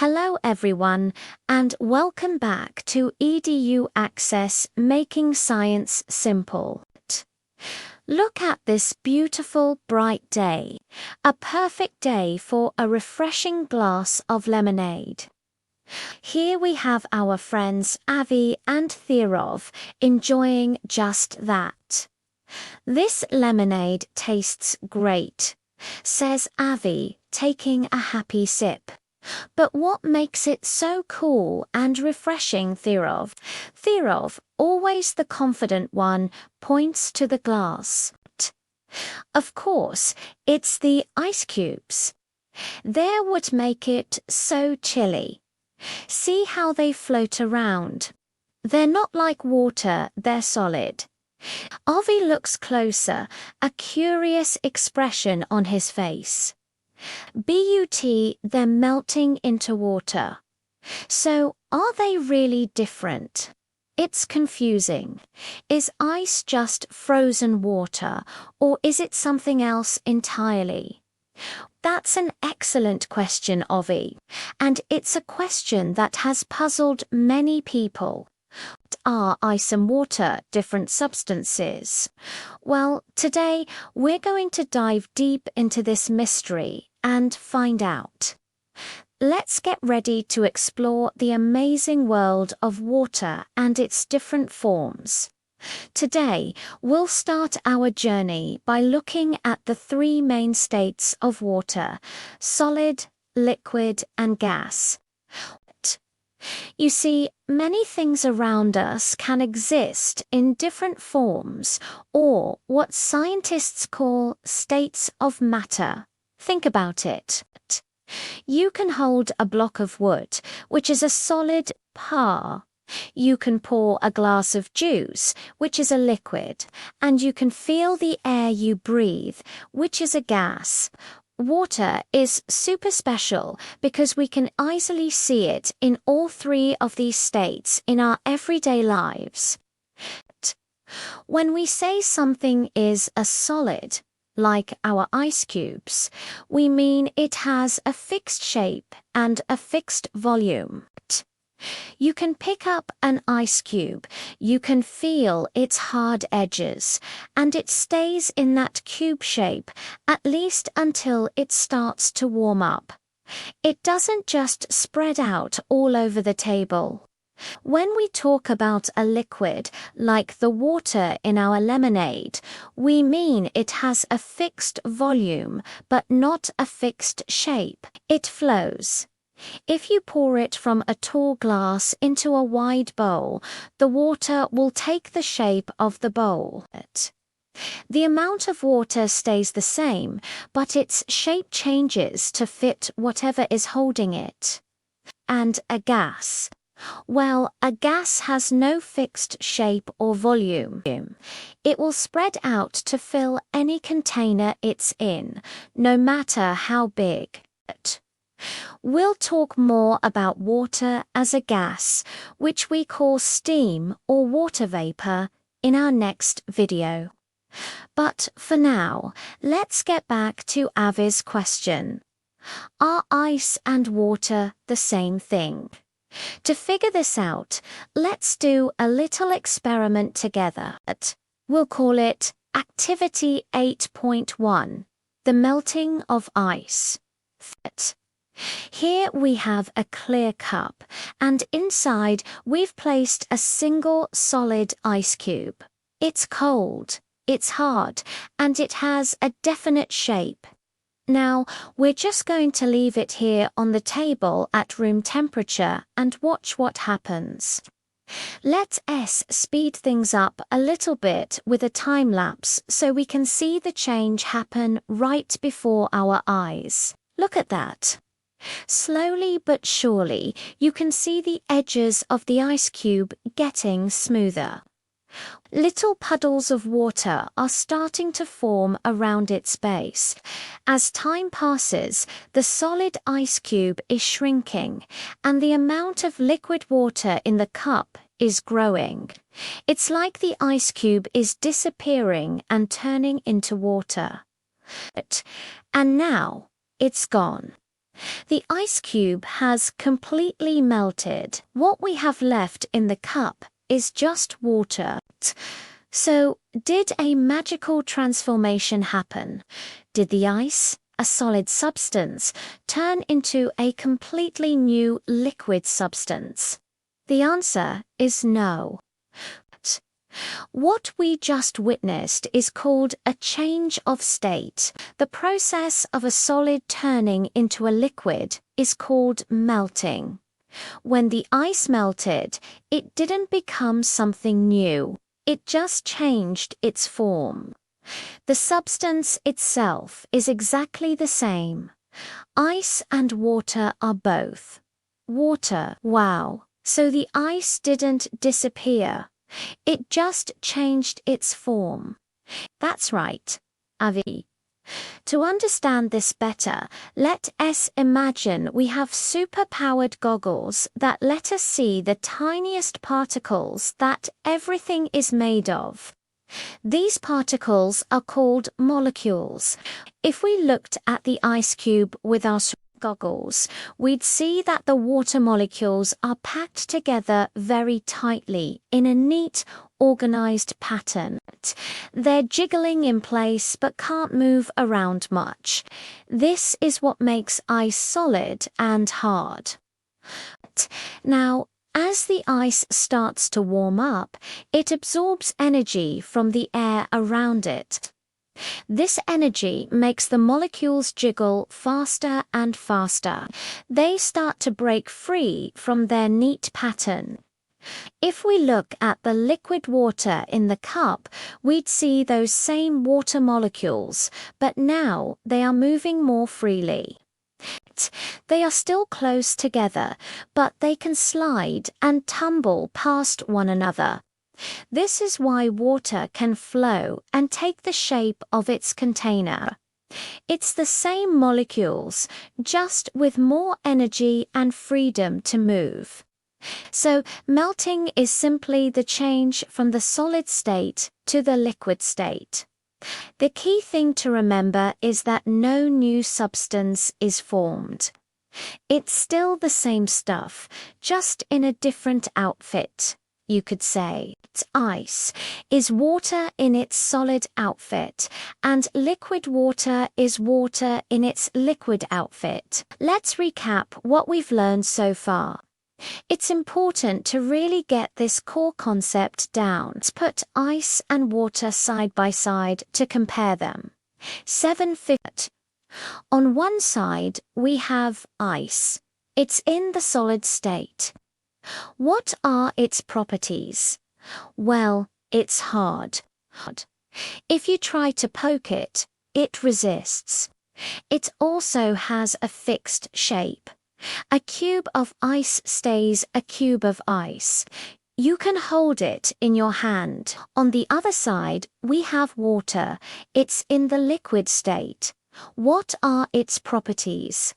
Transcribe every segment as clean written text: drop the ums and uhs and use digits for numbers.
Hello everyone, and welcome back to EduAccess Making Science Simple. Look at this beautiful bright day, a perfect day for a refreshing glass of lemonade. Here we have our friends Avi and Thirov enjoying just that. This lemonade tastes great, says Avi, taking a happy sip. But what makes it so cool and refreshing, Thirov? Thirov, always the confident one, points to the glass. Of course, it's the ice cubes. They're what make it so chilly. See how they float around. They're not like water, they're solid. Avi looks closer, a curious expression on his face. They're melting into water. So, are they really different? It's confusing. Is ice just frozen water, or is it something else entirely? That's an excellent question, Avi, and it's a question that has puzzled many people. Are ice and water different substances? Well, today we're going to dive deep into this mystery and find out. Let's get ready to explore the amazing world of water and its different forms. Today, we'll start our journey by looking at the three main states of water: solid, liquid, and gas. You see, many things around us can exist in different forms, or what scientists call states of matter. Think about it. You can hold a block of wood, which is a solid par. You can pour a glass of juice, which is a liquid, and you can feel the air you breathe, which is a gas. Water is super special because we can easily see it in all three of these states in our everyday lives. When we say something is a solid, like our ice cubes, we mean it has a fixed shape and a fixed volume. You can pick up an ice cube, you can feel its hard edges, and it stays in that cube shape at least until it starts to warm up. It doesn't just spread out all over the table. When we talk about a liquid, like the water in our lemonade, we mean it has a fixed volume, but not a fixed shape. It flows. If you pour it from a tall glass into a wide bowl, the water will take the shape of the bowl. The amount of water stays the same, but its shape changes to fit whatever is holding it. And a gas. Well, a gas has no fixed shape or volume. It will spread out to fill any container it's in, no matter how big. We'll talk more about water as a gas, which we call steam or water vapor, in our next video. But for now, let's get back to Avi's question. Are ice and water the same thing? To figure this out, let's do a little experiment together. We'll call it Activity 8.1, the melting of ice. Here we have a clear cup, and inside we've placed a single solid ice cube. It's cold, it's hard, and it has a definite shape. Now, we're just going to leave it here on the table at room temperature and watch what happens. Let S speed things up a little bit with a time lapse so we can see the change happen right before our eyes. Look at that. Slowly but surely, you can see the edges of the ice cube getting smoother. Little puddles of water are starting to form around its base. As time passes, the solid ice cube is shrinking, and the amount of liquid water in the cup is growing. It's like the ice cube is disappearing and turning into water. And now, it's gone. The ice cube has completely melted. What we have left in the cup is just water. So, did a magical transformation happen? Did the ice, a solid substance, turn into a completely new liquid substance? The answer is no. What we just witnessed is called a change of state. The process of a solid turning into a liquid is called melting. When the ice melted, it didn't become something new. It just changed its form. The substance itself is exactly the same. Ice and water are both. Water, wow. So the ice didn't disappear. It just changed its form. That's right, Avi. To understand this better, let us imagine we have super-powered goggles that let us see the tiniest particles that everything is made of. These particles are called molecules. If we looked at the ice cube with our goggles, we'd see that the water molecules are packed together very tightly in a neat, organized pattern. They're jiggling in place but can't move around much. This is what makes ice solid and hard. Now, as the ice starts to warm up, it absorbs energy from the air around it. This energy makes the molecules jiggle faster and faster. They start to break free from their neat pattern. If we look at the liquid water in the cup, we'd see those same water molecules, but now they are moving more freely. They are still close together, but they can slide and tumble past one another. This is why water can flow and take the shape of its container. It's the same molecules, just with more energy and freedom to move. So, melting is simply the change from the solid state to the liquid state. The key thing to remember is that no new substance is formed. It's still the same stuff, just in a different outfit. You could say ice is water in its solid outfit, and liquid water is water in its liquid outfit. Let's recap what we've learned so far. It's important to really get this core concept down. Let's put ice and water side by side to compare them. 750. On one side, we have ice. It's in the solid state. What are its properties? Well, it's hard. If you try to poke it, it resists. It also has a fixed shape. A cube of ice stays a cube of ice. You can hold it in your hand. On the other side, we have water. It's in the liquid state. What are its properties?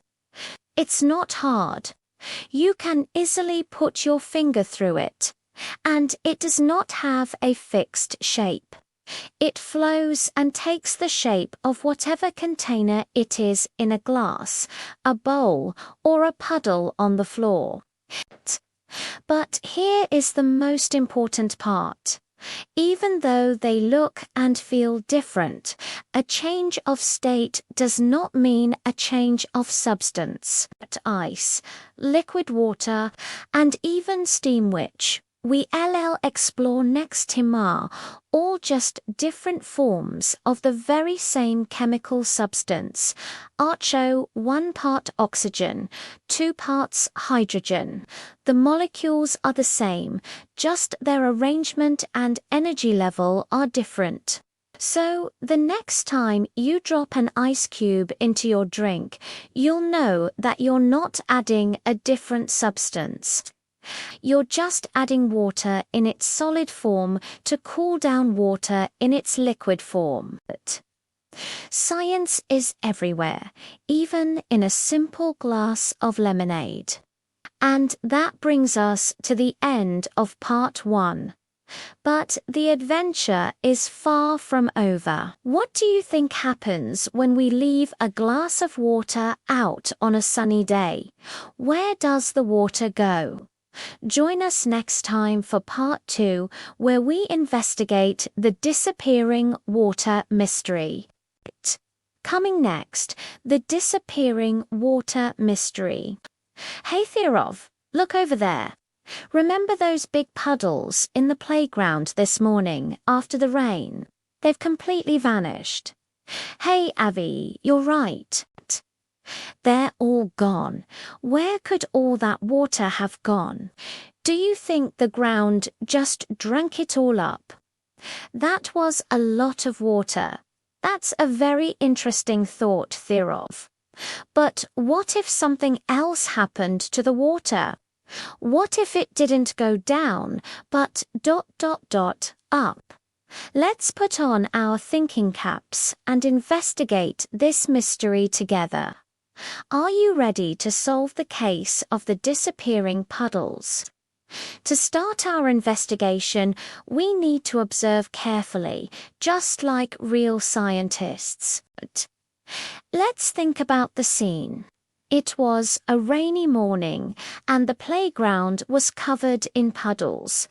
It's not hard. You can easily put your finger through it, and it does not have a fixed shape. It flows and takes the shape of whatever container it is in a glass, a bowl, or a puddle on the floor. But here is the most important part. Even though they look and feel different, a change of state does not mean a change of substance. Ice, liquid water, and even steam, which we explore next time, are all just different forms of the very same chemical substance. Archo, 1 part oxygen, 2 parts hydrogen. The molecules are the same, just their arrangement and energy level are different. So, the next time you drop an ice cube into your drink, you'll know that you're not adding a different substance. You're just adding water in its solid form to cool down water in its liquid form. Science is everywhere, even in a simple glass of lemonade. And that brings us to the end of part 1. But the adventure is far from over. What do you think happens when we leave a glass of water out on a sunny day? Where does the water go? Join us next time for part 2, where we investigate the disappearing water mystery. Coming next, the disappearing water mystery. Hey Thirov, look over there. Remember those big puddles in the playground this morning after the rain? They've completely vanished. Hey Avi, you're right. They're all gone. Where could all that water have gone? Do you think the ground just drank it all up? That was a lot of water. That's a very interesting thought, Thirov. But what if something else happened to the water? What if it didn't go down, but ... up? Let's put on our thinking caps and investigate this mystery together. Are you ready to solve the case of the disappearing puddles? To start our investigation, we need to observe carefully, just like real scientists. Let's think about the scene. It was a rainy morning, and the playground was covered in puddles.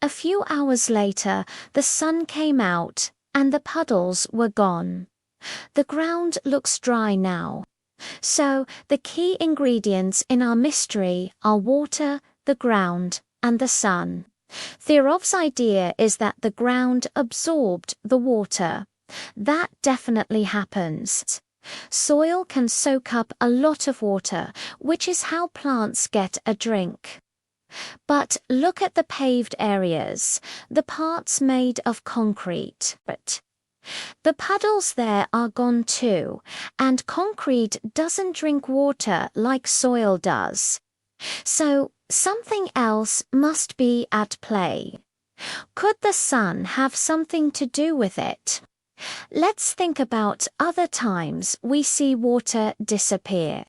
A few hours later, the sun came out, and the puddles were gone. The ground looks dry now. So, the key ingredients in our mystery are water, the ground, and the sun. Thirov's idea is that the ground absorbed the water. That definitely happens. Soil can soak up a lot of water, which is how plants get a drink. But look at the paved areas, the parts made of concrete. The puddles there are gone too, and concrete doesn't drink water like soil does. So something else must be at play. Could the sun have something to do with it? Let's think about other times we see water disappear.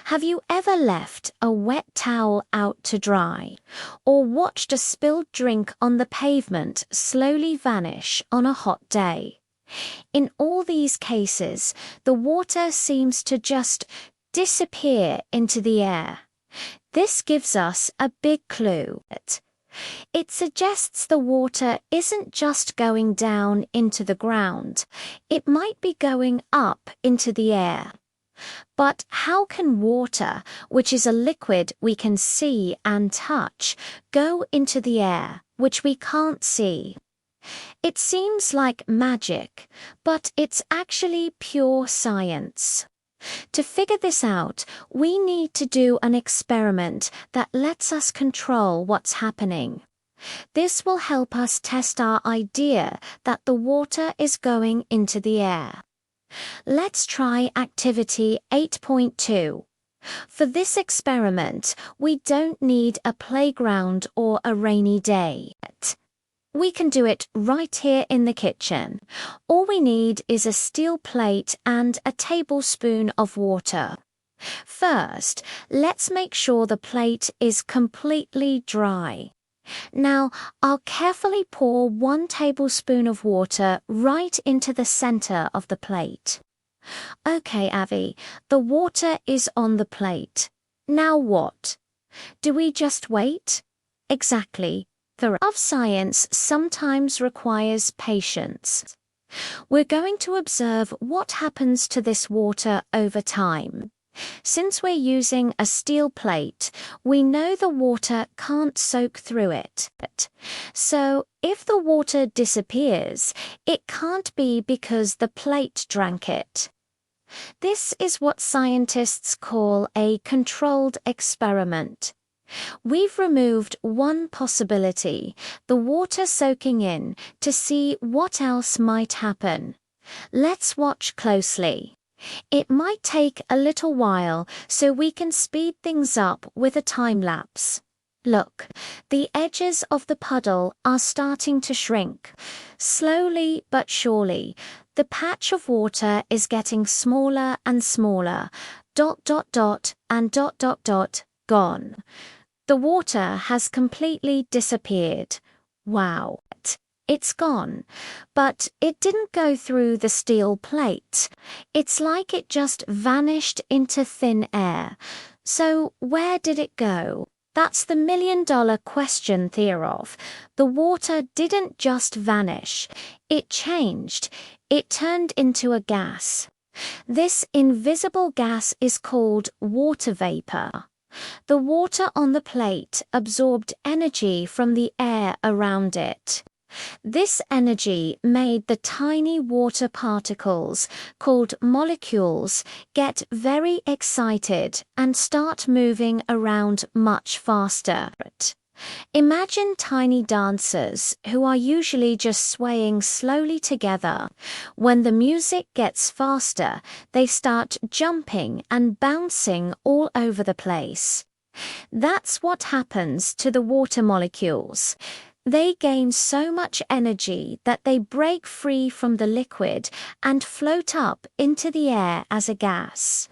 Have you ever left a wet towel out to dry, or watched a spilled drink on the pavement slowly vanish on a hot day? In all these cases, the water seems to just disappear into the air. This gives us a big clue. It suggests the water isn't just going down into the ground, it might be going up into the air. But how can water, which is a liquid we can see and touch, go into the air, which we can't see? It seems like magic, but it's actually pure science. To figure this out, we need to do an experiment that lets us control what's happening. This will help us test our idea that the water is going into the air. Let's try activity 8.2. For this experiment, we don't need a playground or a rainy day. We can do it right here in the kitchen. All we need is a steel plate and a tablespoon of water. First, let's make sure the plate is completely dry. Now, I'll carefully pour 1 tablespoon of water right into the center of the plate. Okay, Avi, the water is on the plate. Now what? Do we just wait? Exactly. The of science sometimes requires patience. We're going to observe what happens to this water over time. Since we're using a steel plate, we know the water can't soak through it. So, if the water disappears, it can't be because the plate drank it. This is what scientists call a controlled experiment. We've removed one possibility, the water soaking in, to see what else might happen. Let's watch closely. It might take a little while, so we can speed things up with a time lapse. Look, the edges of the puddle are starting to shrink. Slowly but surely, the patch of water is getting smaller and smaller. ... and ... gone. The water has completely disappeared. Wow, it's gone. But it didn't go through the steel plate. It's like it just vanished into thin air. So where did it go? That's the million-dollar question, Theorov. The water didn't just vanish. It changed. It turned into a gas. This invisible gas is called water vapor. The water on the plate absorbed energy from the air around it. This energy made the tiny water particles, called molecules, get very excited and start moving around much faster. Imagine tiny dancers who are usually just swaying slowly together. When the music gets faster, they start jumping and bouncing all over the place. That's what happens to the water molecules. They gain so much energy that they break free from the liquid and float up into the air as a gas.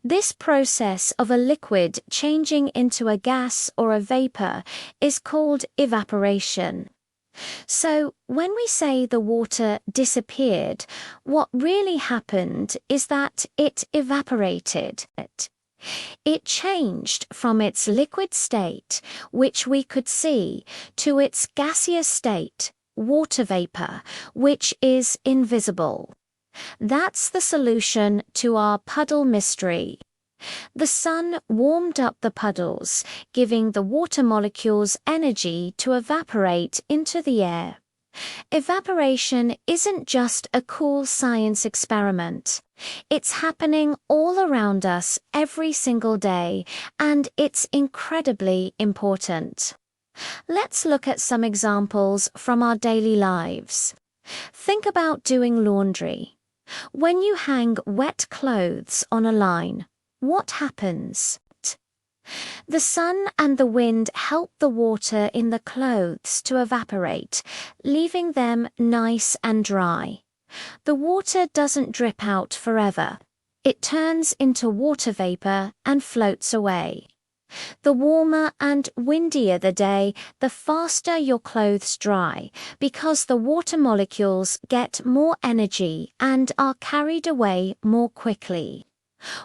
This process of a liquid changing into a gas or a vapor is called evaporation. So, when we say the water disappeared, what really happened is that it evaporated. It changed from its liquid state, which we could see, to its gaseous state, water vapor, which is invisible. That's the solution to our puddle mystery. The sun warmed up the puddles, giving the water molecules energy to evaporate into the air. Evaporation isn't just a cool science experiment. It's happening all around us every single day, and it's incredibly important. Let's look at some examples from our daily lives. Think about doing laundry. When you hang wet clothes on a line, what happens? The sun and the wind help the water in the clothes to evaporate, leaving them nice and dry. The water doesn't drip out forever. It turns into water vapor and floats away. The warmer and windier the day, the faster your clothes dry, because the water molecules get more energy and are carried away more quickly.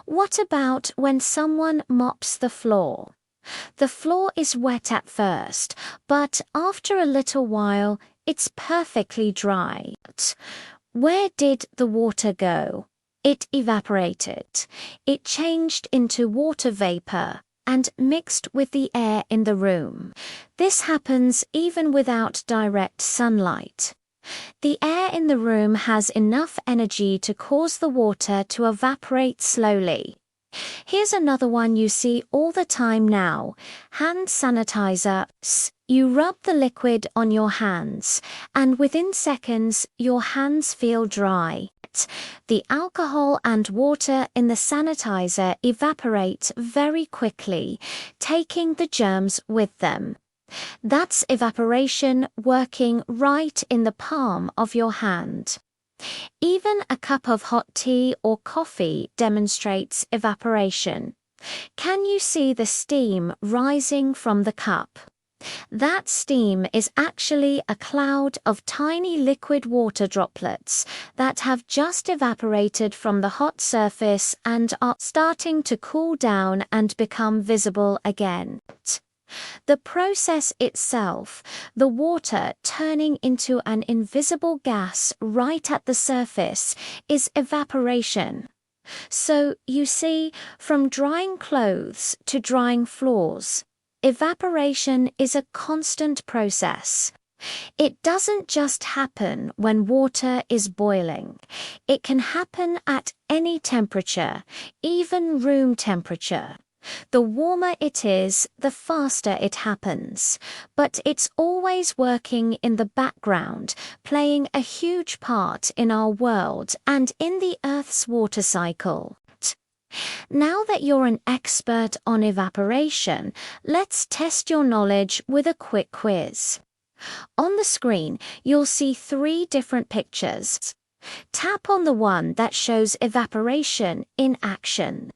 What about when someone mops the floor? The floor is wet at first, but after a little while, it's perfectly dry. Where did the water go? It evaporated. It changed into water vapor and mixed with the air in the room. This happens even without direct sunlight. The air in the room has enough energy to cause the water to evaporate slowly. Here's another one you see all the time now. Hand sanitizer. You rub the liquid on your hands, and within seconds, your hands feel dry. The alcohol and water in the sanitizer evaporate very quickly, taking the germs with them. That's evaporation working right in the palm of your hand. Even a cup of hot tea or coffee demonstrates evaporation. Can you see the steam rising from the cup? That steam is actually a cloud of tiny liquid water droplets that have just evaporated from the hot surface and are starting to cool down and become visible again. The process itself, the water turning into an invisible gas right at the surface, is evaporation. So, you see, from drying clothes to drying floors, evaporation is a constant process. It doesn't just happen when water is boiling. It can happen at any temperature, even room temperature. The warmer it is, the faster it happens. But it's always working in the background, playing a huge part in our world and in the Earth's water cycle. Now that you're an expert on evaporation, let's test your knowledge with a quick quiz. On the screen, you'll see 3 different pictures. Tap on the one that shows evaporation in action.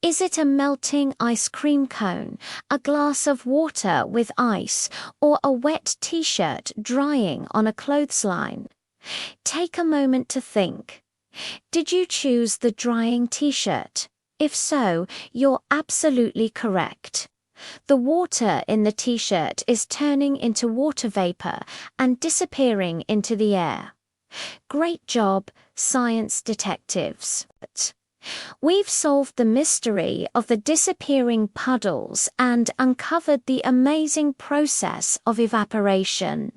Is it a melting ice cream cone, a glass of water with ice, or a wet t-shirt drying on a clothesline? Take a moment to think. Did you choose the drying t-shirt? If so, you're absolutely correct. The water in the t-shirt is turning into water vapor and disappearing into the air. Great job, science detectives. We've solved the mystery of the disappearing puddles and uncovered the amazing process of evaporation.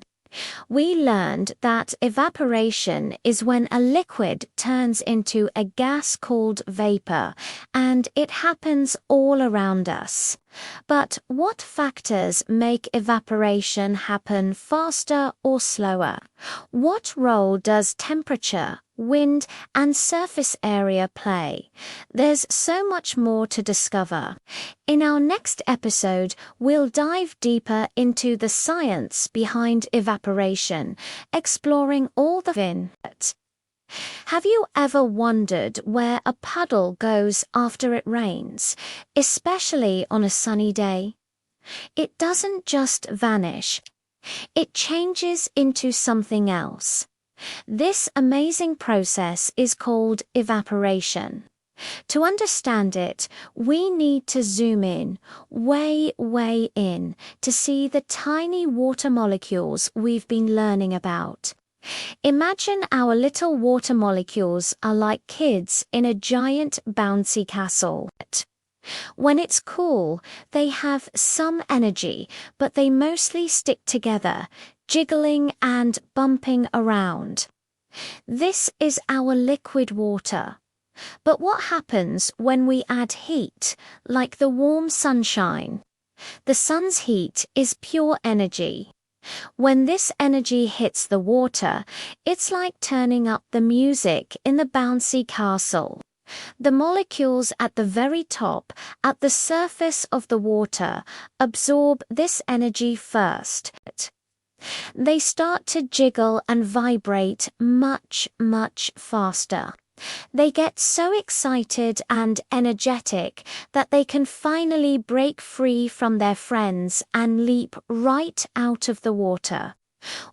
We learned that evaporation is when a liquid turns into a gas called vapor, and it happens all around us. But what factors make evaporation happen faster or slower? What role does temperature, wind, and surface area play? There's so much more to discover. In our next episode, we'll dive deeper into the science behind evaporation, exploring all the it. Have you ever wondered where a puddle goes after it rains, especially on a sunny day? It doesn't just vanish. It changes into something else. This amazing process is called evaporation. To understand it, we need to zoom in, way in, to see the tiny water molecules we've been learning about. Imagine our little water molecules are like kids in a giant bouncy castle. When it's cool, they have some energy, but they mostly stick together, jiggling and bumping around. This is our liquid water. But what happens when we add heat, like the warm sunshine? The sun's heat is pure energy. When this energy hits the water, it's like turning up the music in the bouncy castle. The molecules at the very top, at the surface of the water, absorb this energy first. They start to jiggle and vibrate much faster. They get so excited and energetic that they can finally break free from their friends and leap right out of the water.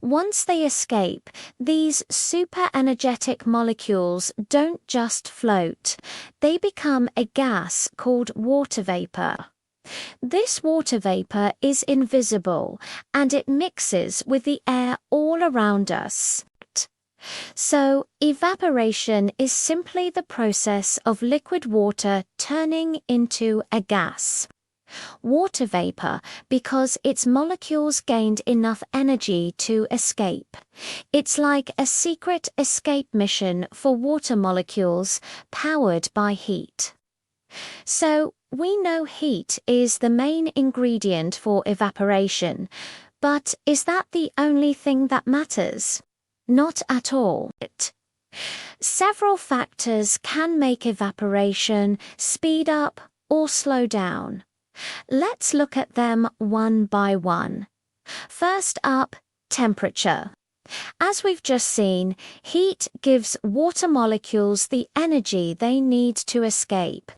Once they escape, these super energetic molecules don't just float. They become a gas called water vapor. This water vapor is invisible and it mixes with the air all around us. So, evaporation is simply the process of liquid water turning into a gas. Water vapor because its molecules gained enough energy to escape. It's like a secret escape mission for water molecules powered by heat. So, we know heat is the main ingredient for evaporation, but is that the only thing that matters? Not at all. Several factors can make evaporation speed up or slow down. Let's look at them one by one. First up, temperature. As we've just seen, heat gives water molecules the energy they need to escape.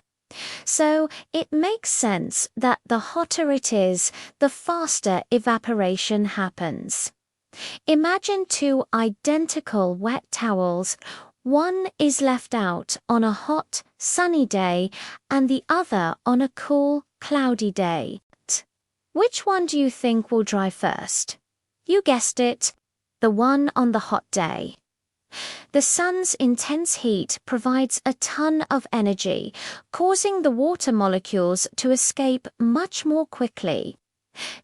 So it makes sense that the hotter it is, the faster evaporation happens. Imagine two identical wet towels. One is left out on a hot, sunny day and the other on a cool, cloudy day. Which one do you think will dry first? You guessed it, the one on the hot day. The sun's intense heat provides a ton of energy, causing the water molecules to escape much more quickly.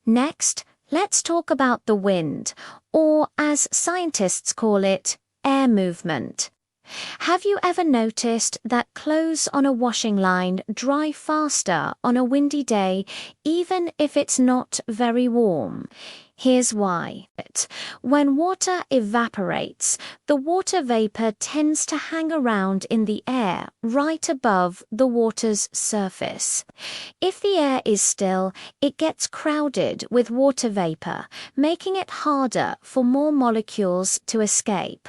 Next, let's talk about the wind, or as scientists call it, air movement. Have you ever noticed that clothes on a washing line dry faster on a windy day, even if it's not very warm? Here's why. When water evaporates, the water vapor tends to hang around in the air right above the water's surface. If the air is still, it gets crowded with water vapor, making it harder for more molecules to escape.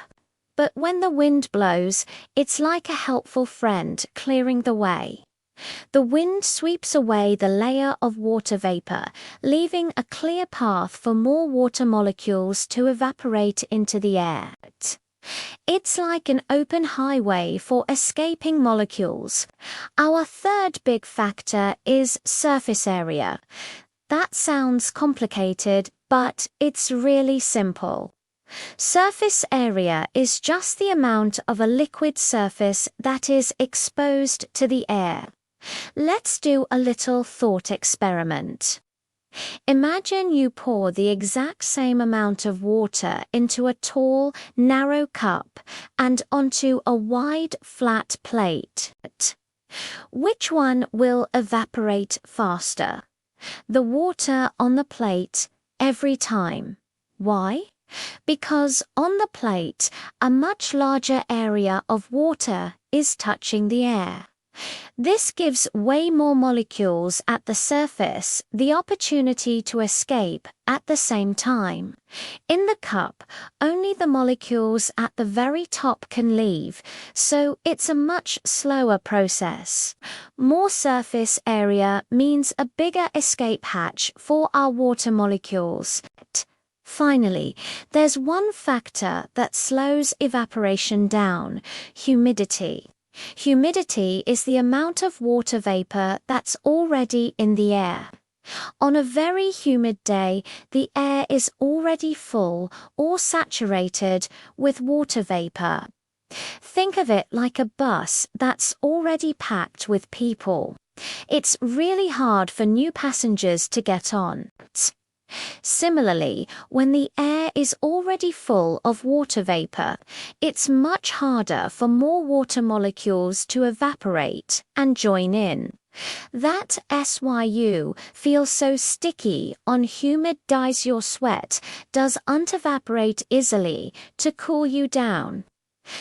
But when the wind blows, it's like a helpful friend clearing the way. The wind sweeps away the layer of water vapor, leaving a clear path for more water molecules to evaporate into the air. It's like an open highway for escaping molecules. Our third big factor is surface area. That sounds complicated, but it's really simple. Surface area is just the amount of a liquid surface that is exposed to the air. Let's do a little thought experiment. Imagine you pour the exact same amount of water into a tall, narrow cup and onto a wide, flat plate. Which one will evaporate faster? The water on the plate every time. Why? Because on the plate, a much larger area of water is touching the air. This gives way more molecules at the surface the opportunity to escape at the same time. In the cup, only the molecules at the very top can leave, so it's a much slower process. More surface area means a bigger escape hatch for our water molecules. Finally, there's one factor that slows evaporation down: humidity. Humidity is the amount of water vapor that's already in the air. On a very humid day, the air is already full or saturated with water vapor. Think of it like a bus that's already packed with people. It's really hard for new passengers to get on. Similarly, when the air is already full of water vapor, it's much harder for more water molecules to evaporate and join in. That SYU feels so sticky on humid dyes your sweat doesn't evaporate easily to cool you down.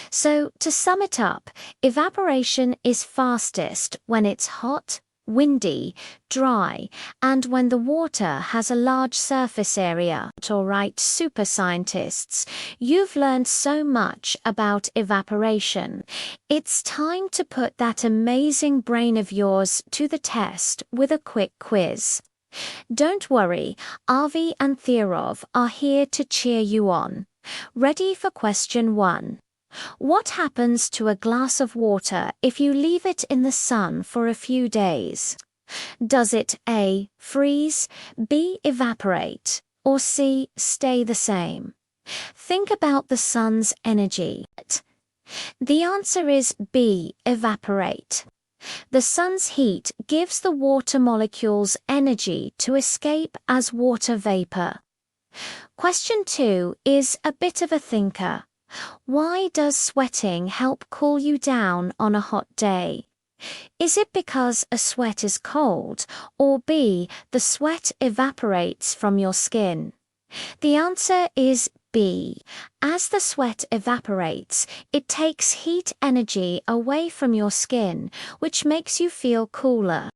So, to sum it up, evaporation is fastest when it's hot, windy, dry, and when the water has a large surface area. Alright, super scientists, you've learned so much about evaporation. It's time to put that amazing brain of yours to the test with a quick quiz. Don't worry, Avi and Thirov are here to cheer you on. Ready for question 1. What happens to a glass of water if you leave it in the sun for a few days? Does it A. freeze, B. evaporate, or C. stay the same? Think about the sun's energy. The answer is B. evaporate. The sun's heat gives the water molecules energy to escape as water vapor. Question 2 is a bit of a thinker. Why does sweating help cool you down on a hot day? Is it because a sweat is cold, or B, the sweat evaporates from your skin? The answer is B. As the sweat evaporates, it takes heat energy away from your skin, which makes you feel cooler.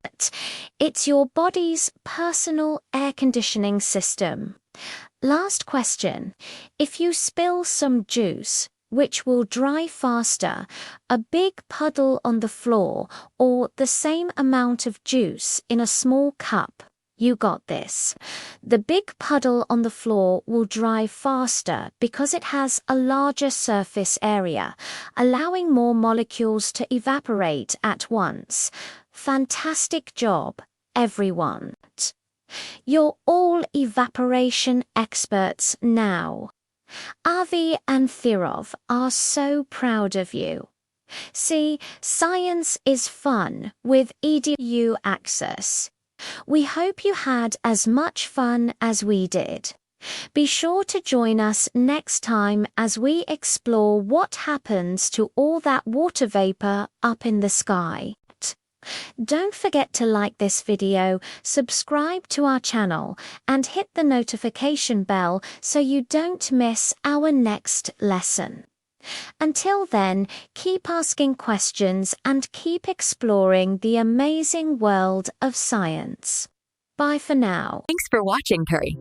It's your body's personal air conditioning system. Last question. If you spill some juice, which will dry faster, a big puddle on the floor, or the same amount of juice in a small cup, you got this. The big puddle on the floor will dry faster because it has a larger surface area, allowing more molecules to evaporate at once. Fantastic job, everyone. You're all evaporation experts now. Avi and Thirov are so proud of you. See, science is fun with EduAccess. We hope you had as much fun as we did. Be sure to join us next time as we explore what happens to all that water vapor up in the sky. Don't forget to like this video, subscribe to our channel, and hit the notification bell so you don't miss our next lesson. Until then, keep asking questions and keep exploring the amazing world of science. Bye for now. Thanks for watching, Curry.